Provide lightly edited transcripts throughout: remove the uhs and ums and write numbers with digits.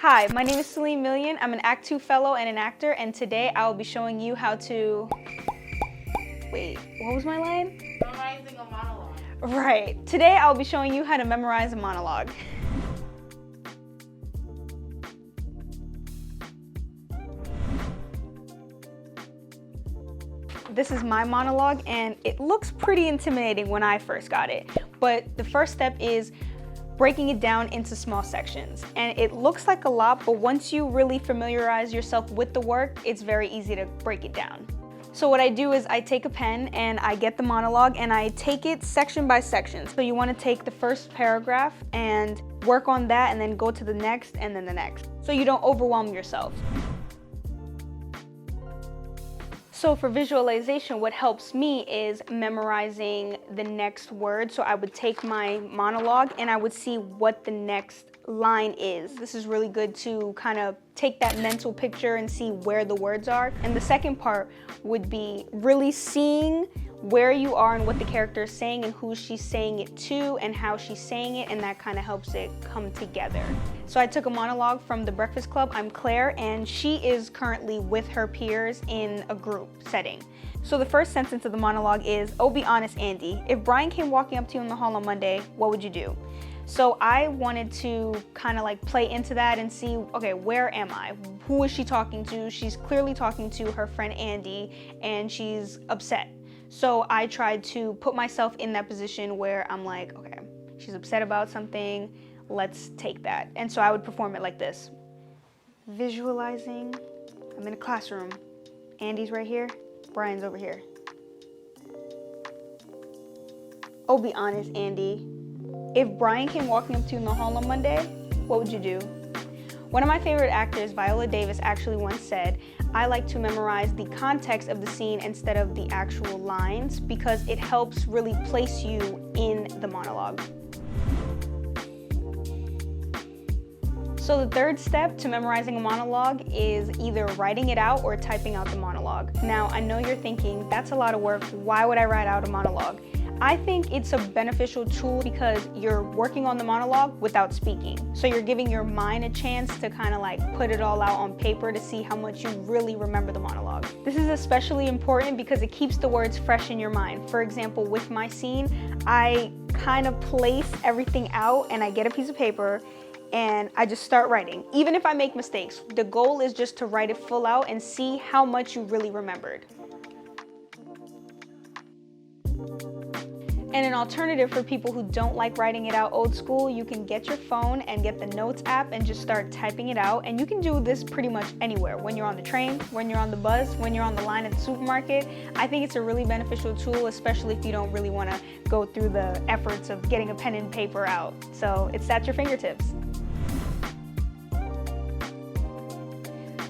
Hi, my name is Celine. I'm an Act 2 fellow and an actor, and today I will be showing you how to... Wait, what was my line? Memorizing a monologue. Right. Today I'll be showing you how to memorize a monologue. This is my monologue, and it looks pretty intimidating when I first got it. But the first step is breaking it down into small sections. And it looks like a lot, but once you really familiarize yourself with the work, it's very easy to break it down. So what I do is I take a pen and I get the monologue and I take it section by section. So you want to take the first paragraph and work on that and then go to the next and then the next, so you don't overwhelm yourself. So for visualization, what helps me is memorizing the next word. So I would take my monologue and I would see what the next line is. This is really good to kind of take that mental picture and see where the words are. And the second part would be really seeing where you are and what the character is saying and who she's saying it to and how she's saying it, and that kind of helps it come together. So I took a monologue from The Breakfast Club. I'm Claire, and she is currently with her peers in a group setting. So the first sentence of the monologue is, "Oh, be honest, Andy, if Brian came walking up to you in the hall on Monday, what would you do?" So I wanted to kind of like play into that and see, okay, where am I? Who is she talking to? She's clearly talking to her friend Andy, and she's upset. So I tried to put myself in that position where I'm like, okay, she's upset about something, let's take that. And so I would perform it like this. Visualizing, I'm in a classroom. Andy's right here, Brian's over here. Oh, be honest, Andy. If Brian came walking up to you in the hall on Monday, what would you do? One of my favorite actors, Viola Davis, actually once said, "I like to memorize the context of the scene instead of the actual lines because it helps really place you in the monologue." So the third step to memorizing a monologue is either writing it out or typing out the monologue. Now, I know you're thinking, that's a lot of work, why would I write out a monologue? I think it's a beneficial tool because you're working on the monologue without speaking. So you're giving your mind a chance to kind of like put it all out on paper to see how much you really remember the monologue. This is especially important because it keeps the words fresh in your mind. For example, with my scene, I kind of place everything out and I get a piece of paper and I just start writing. Even if I make mistakes, the goal is just to write it full out and see how much you really remembered. And an alternative for people who don't like writing it out old school, you can get your phone and get the Notes app and just start typing it out. And you can do this pretty much anywhere. When you're on the train, when you're on the bus, when you're on the line at the supermarket. I think it's a really beneficial tool, especially if you don't really want to go through the efforts of getting a pen and paper out. So it's at your fingertips.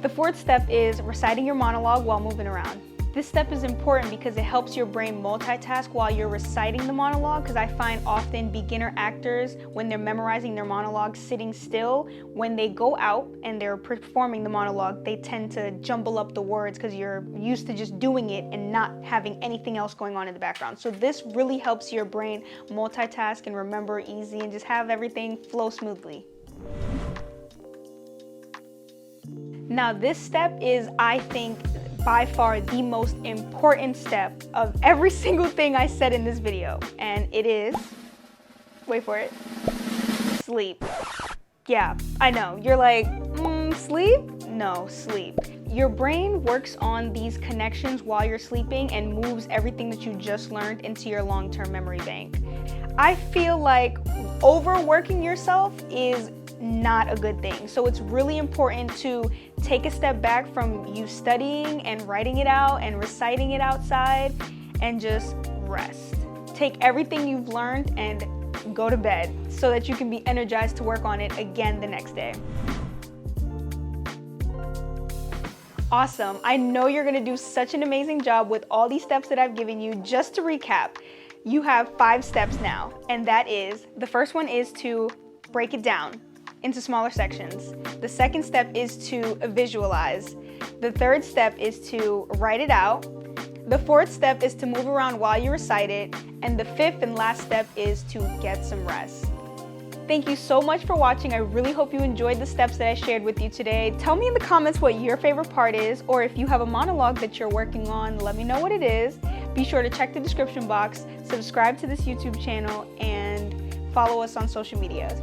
The fourth step is reciting your monologue while moving around. This step is important because it helps your brain multitask while you're reciting the monologue, because I find often beginner actors, when they're memorizing their monologue sitting still, when they go out and they're performing the monologue, they tend to jumble up the words because you're used to just doing it and not having anything else going on in the background. So this really helps your brain multitask and remember easy and just have everything flow smoothly. Now this step is, I think, by far the most important step of every single thing I said in this video. And it is, wait for it, sleep. Yeah, I know, you're like, sleep? No, sleep. Your brain works on these connections while you're sleeping and moves everything that you just learned into your long-term memory bank. I feel like overworking yourself is not a good thing. So it's really important to take a step back from you studying and writing it out and reciting it outside and just rest. Take everything you've learned and go to bed so that you can be energized to work on it again the next day. Awesome. I know you're gonna do such an amazing job with all these steps that I've given you. Just to recap, you have 5 steps now, and that is, the first one is to break it down into smaller sections. The second step is to visualize. The third step is to write it out. The fourth step is to move around while you recite it. And the fifth and last step is to get some rest. Thank you so much for watching. I really hope you enjoyed the steps that I shared with you today. Tell me in the comments what your favorite part is, or if you have a monologue that you're working on, let me know what it is. Be sure to check the description box, subscribe to this YouTube channel, and follow us on social media.